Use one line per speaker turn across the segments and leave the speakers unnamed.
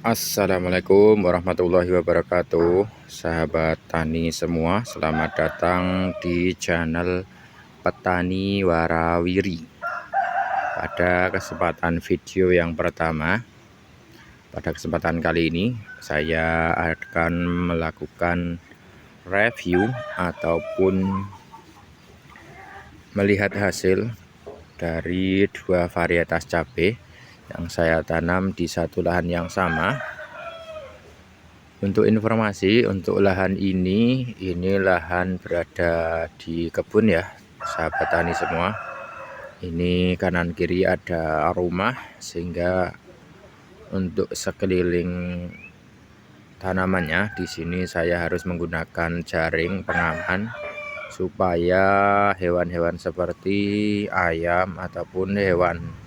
Assalamualaikum warahmatullahi wabarakatuh. Sahabat tani semua, selamat datang di channel Petani Warawiri. Pada kesempatan video yang pertama, pada kesempatan kali ini saya akan melakukan review ataupun melihat hasil dari dua varietas cabai yang saya tanam di satu lahan yang sama. Untuk informasi, untuk lahan ini lahan berada di kebun ya, sahabat tani semua. Ini kanan kiri ada rumah, sehingga untuk sekeliling tanamannya di sini saya harus menggunakan jaring pengaman supaya hewan-hewan seperti ayam ataupun hewan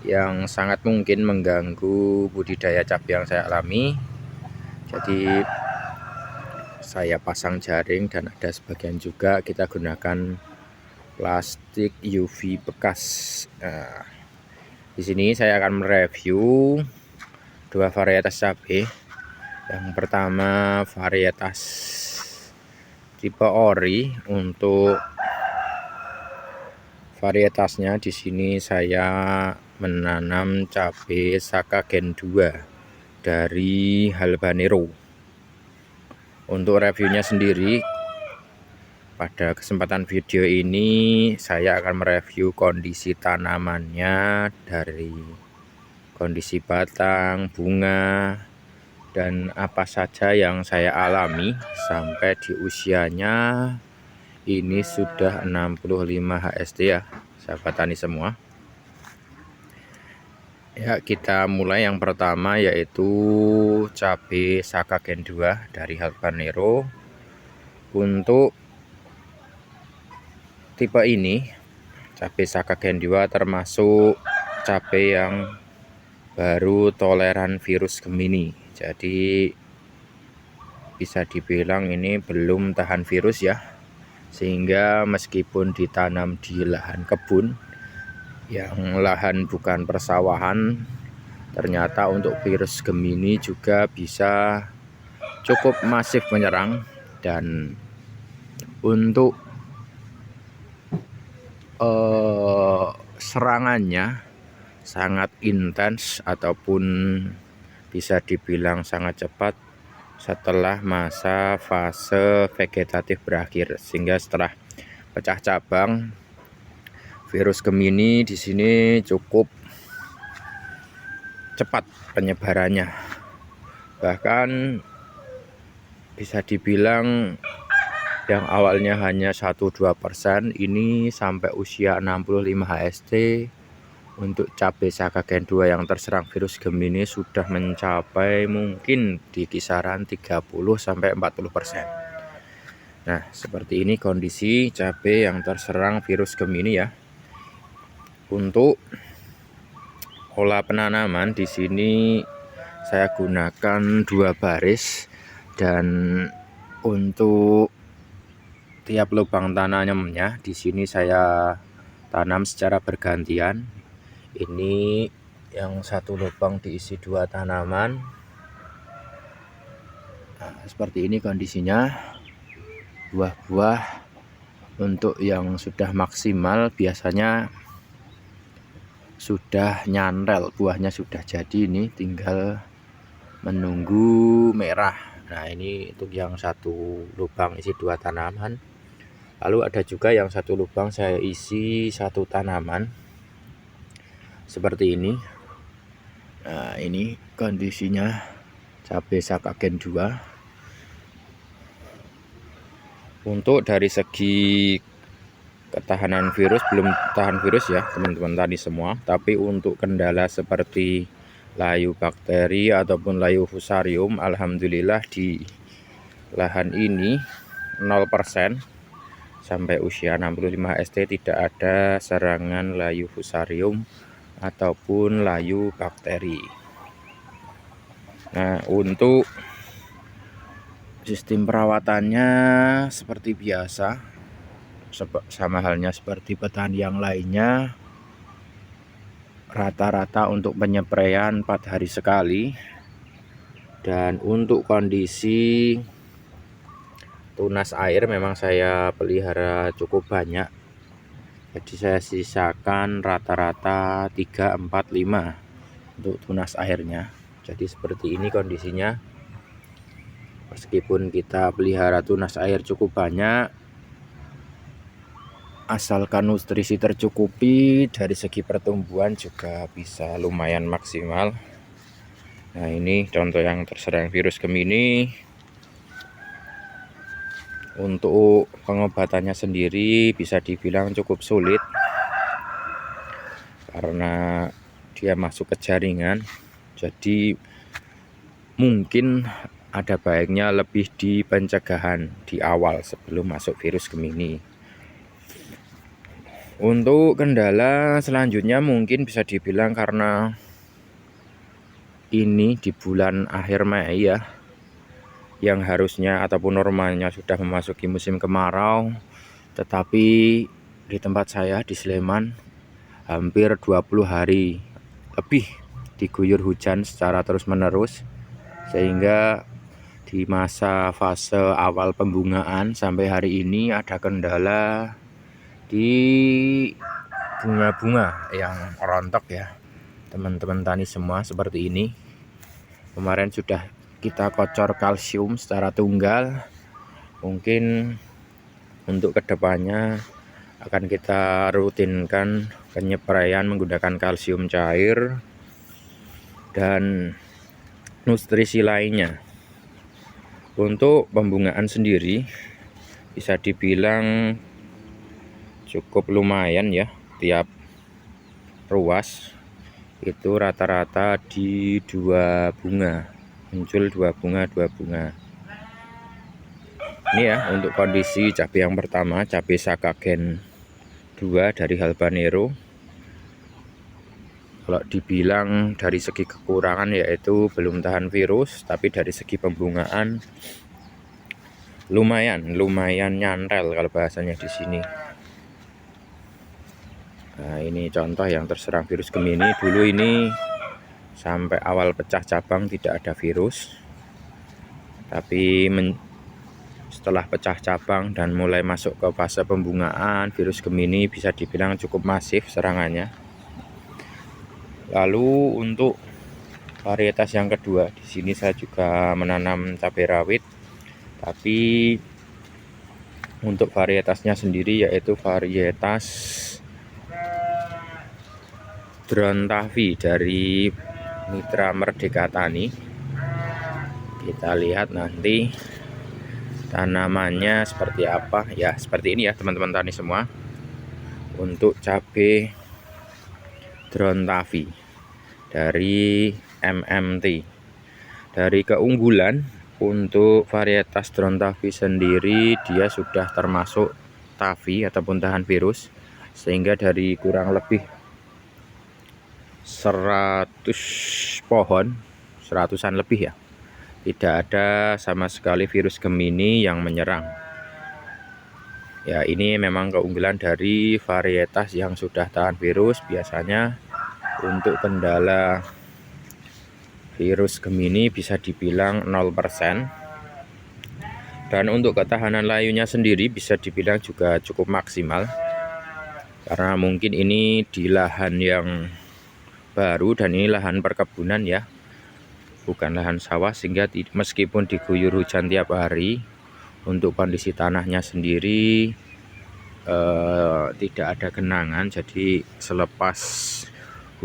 yang sangat mungkin mengganggu budidaya cabai yang saya alami. Jadi saya pasang jaring, dan ada sebagian juga kita gunakan plastik UV bekas. Nah, di sini saya akan mereview dua varietas cabai. Yang pertama varietas tipe ori. Untuk varietasnya di sini saya menanam cabai Saka Gen 2 dari Habanero. Untuk reviewnya sendiri, pada kesempatan video ini saya akan mereview kondisi tanamannya, dari kondisi batang, bunga, dan apa saja yang saya alami sampai di usianya ini sudah 65 HST ya, sahabat tani semua. Ya, kita mulai yang pertama, yaitu cabai Saka Gen 2 dari Habanero. Untuk tipe ini, cabai Saka Gen 2 termasuk cabai yang baru toleran virus Gemini. Jadi bisa dibilang ini belum tahan virus ya, sehingga meskipun ditanam di lahan kebun yang lahan bukan persawahan, ternyata untuk virus Gemini juga bisa cukup masif menyerang. Dan untuk serangannya sangat intens ataupun bisa dibilang sangat cepat setelah masa fase vegetatif berakhir, sehingga setelah pecah cabang, virus Gemini di sini cukup cepat penyebarannya. Bahkan bisa dibilang yang awalnya hanya 1-2%, ini sampai usia 65 HST untuk cabai Saka Gen 2 yang terserang virus Gemini sudah mencapai mungkin di kisaran 30-40%. Nah, seperti ini kondisi cabai yang terserang virus Gemini ya. Untuk pola penanaman di sini saya gunakan 2 baris, dan untuk tiap lubang tanamnya di sini saya tanam secara bergantian. Ini yang satu lubang diisi 2 tanaman. Nah, seperti ini kondisinya. Buah-buah untuk yang sudah maksimal biasanya sudah nyantel, buahnya sudah jadi, ini tinggal menunggu merah. Nah, ini untuk yang satu lubang isi 2 tanaman. Lalu ada juga yang satu lubang saya isi 1 tanaman seperti ini. Nah, ini kondisinya cabai Saka Gen 2. Untuk dari segi ketahanan virus, belum tahan virus ya teman-teman tadi semua. Tapi untuk kendala seperti layu bakteri ataupun layu fusarium, alhamdulillah di lahan ini 0%. Sampai usia 65 HST tidak ada serangan layu fusarium ataupun layu bakteri. Nah, untuk sistem perawatannya seperti biasa, sama halnya seperti petani yang lainnya. Rata-rata untuk penyepraian 4 hari sekali. Dan untuk kondisi tunas air memang saya pelihara cukup banyak, jadi saya sisakan rata-rata 3, 4, 5 untuk tunas airnya. Jadi seperti ini kondisinya. Meskipun kita pelihara tunas air cukup banyak, asalkan nutrisi tercukupi, dari segi pertumbuhan juga bisa lumayan maksimal. Nah, ini contoh yang terserang virus Gemini. Untuk pengobatannya sendiri bisa dibilang cukup sulit karena dia masuk ke jaringan. Jadi mungkin ada baiknya lebih di pencegahan di awal sebelum masuk virus Gemini. Untuk kendala selanjutnya mungkin bisa dibilang karena ini di bulan akhir Mei ya, yang harusnya ataupun normalnya sudah memasuki musim kemarau, tetapi di tempat saya di Sleman hampir 20 hari lebih diguyur hujan secara terus-menerus, sehingga di masa fase awal pembungaan sampai hari ini ada kendala di bunga-bunga yang rontok ya, teman-teman tani semua seperti ini. Kemarin sudah kita kocor kalsium secara tunggal. Mungkin untuk kedepannya akan kita rutinkan penyepraian menggunakan kalsium cair dan nutrisi lainnya. Untuk pembungaan sendiri bisa dibilang cukup lumayan ya, tiap ruas itu rata-rata di 2 bunga, muncul 2 bunga. Ini ya untuk kondisi cabai yang pertama, cabai Sakagen 2 dari Habanero. Kalau dibilang dari segi kekurangan yaitu belum tahan virus, tapi dari segi pembungaan lumayan nyantel kalau bahasanya di sini. Nah, ini contoh yang terserang virus Gemini. Dulu ini sampai awal pecah cabang tidak ada virus, tapi setelah pecah cabang dan mulai masuk ke fase pembungaan, virus Gemini bisa dibilang cukup masif serangannya. Lalu untuk varietas yang kedua, di sini saya juga menanam cabai rawit, tapi untuk varietasnya sendiri yaitu varietas Drontavi dari Mitra Merdeka Tani. Kita lihat nanti tanamannya seperti apa ya, seperti ini ya teman-teman tani semua. Untuk cabai Drontavi dari MMT, dari keunggulan untuk varietas Drontavi sendiri, dia sudah termasuk Tavi ataupun tahan virus, sehingga dari kurang lebih 100 pohon, 100-an lebih ya, tidak ada sama sekali virus Gemini yang menyerang. Ya, ini memang keunggulan dari varietas yang sudah tahan virus. Biasanya untuk kendala virus Gemini bisa dibilang 0%. Dan untuk ketahanan layunya sendiri bisa dibilang juga cukup maksimal, karena mungkin ini di lahan yang baru dan ini lahan perkebunan ya, bukan lahan sawah, sehingga meskipun diguyur hujan tiap hari, untuk kondisi tanahnya sendiri tidak ada genangan. Jadi selepas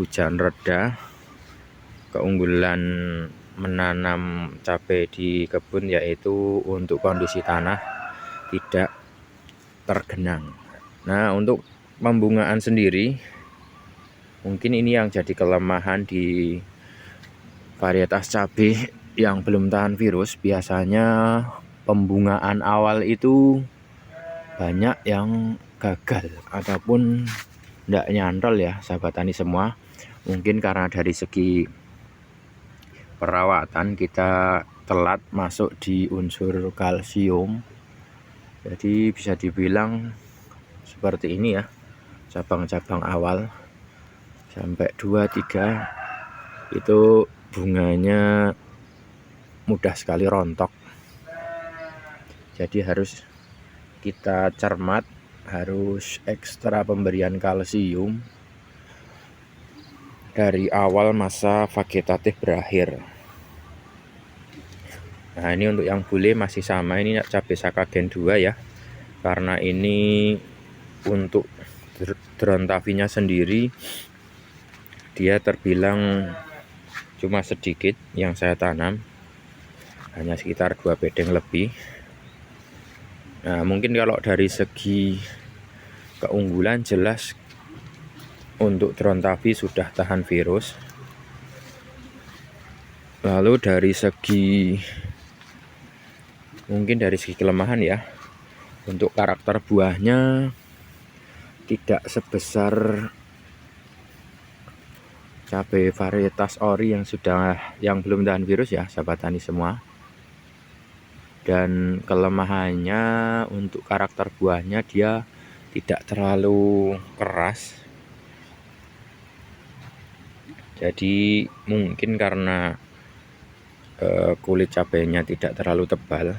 hujan reda, keunggulan menanam cabai di kebun yaitu untuk kondisi tanah tidak tergenang. Nah, untuk pembungaan sendiri mungkin ini yang jadi kelemahan di varietas cabai yang belum tahan virus. Biasanya pembungaan awal itu banyak yang gagal ataupun tidak nyantol ya sahabat tani semua. Mungkin karena dari segi perawatan kita telat masuk di unsur kalsium, jadi bisa dibilang seperti ini ya, cabang-cabang awal sampai 2-3 itu bunganya mudah sekali rontok. Jadi harus kita cermat, harus ekstra pemberian kalsium dari awal masa vegetatif berakhir. Nah, ini untuk yang bule masih sama, ini cabai Sakagen 2 ya. Karena ini untuk drone tafinya sendiri dia terbilang cuma sedikit yang saya tanam, hanya sekitar 2 bedeng lebih. Nah, mungkin kalau dari segi keunggulan jelas untuk drone tafi sudah tahan virus. Lalu dari segi kelemahan ya, untuk karakter buahnya tidak sebesar cabai varietas ori yang belum tahan virus ya, sahabat tani semua. Dan kelemahannya untuk karakter buahnya dia tidak terlalu keras. Jadi mungkin karena kulit cabainya tidak terlalu tebal.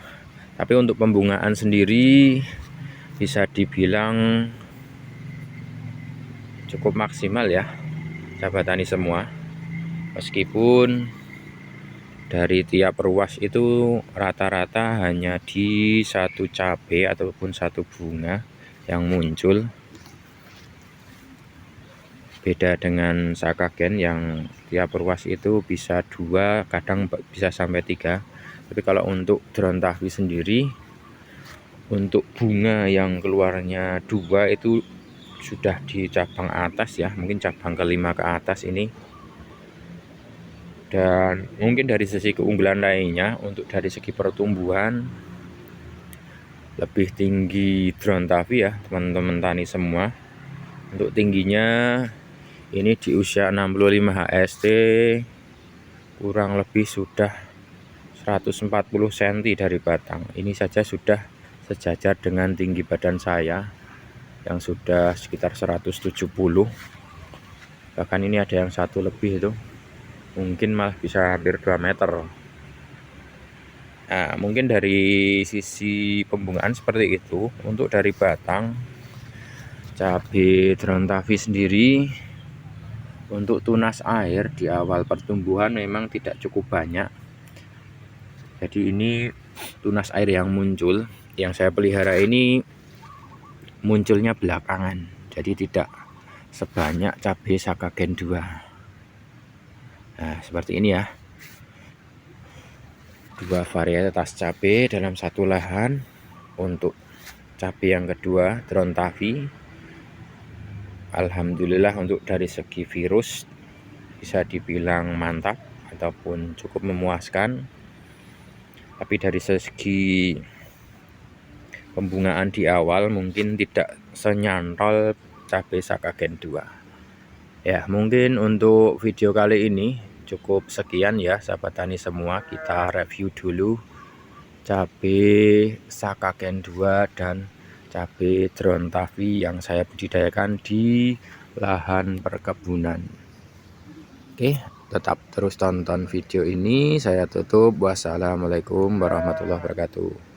Tapi untuk pembungaan sendiri bisa dibilang cukup maksimal ya, sahabat tani semua. Meskipun dari tiap ruas itu rata-rata hanya di satu cabai ataupun satu bunga yang muncul. Beda dengan Sakagen yang tiap ruas itu bisa 2, kadang bisa sampai 3. Tapi kalau untuk drone tafi sendiri, untuk bunga yang keluarnya 2 itu sudah di cabang atas ya, mungkin cabang ke-5 ke atas ini. Dan mungkin dari sisi keunggulan lainnya, untuk dari segi pertumbuhan lebih tinggi drone tafi ya teman-teman tani semua. Untuk tingginya ini di usia 65 HST kurang lebih sudah 140 cm dari batang. Ini saja sudah sejajar dengan tinggi badan saya yang sudah sekitar 170. Bahkan ini ada yang satu lebih itu, mungkin malah bisa hampir 2 meter. Nah, mungkin dari sisi pembungaan seperti itu. Untuk dari batang cabai drone tafi sendiri, untuk tunas air di awal pertumbuhan memang tidak cukup banyak. Jadi ini tunas air yang muncul, yang saya pelihara ini munculnya belakangan. Jadi tidak sebanyak cabai Sakagen 2. Nah, seperti ini ya. 2 varietas cabai dalam satu lahan. Untuk cabai yang kedua drone tafi, alhamdulillah untuk dari segi virus bisa dibilang mantap ataupun cukup memuaskan. Tapi dari segi pembungaan di awal mungkin tidak senyantol cabai Sakagen 2. Ya, mungkin untuk video kali ini cukup sekian ya sahabat tani semua. Kita review dulu cabai Sakagen 2 dan cabai drone tafi yang saya budidayakan di lahan perkebunan. Oke, tetap terus tonton video ini. Saya tutup. Wassalamualaikum warahmatullahi wabarakatuh.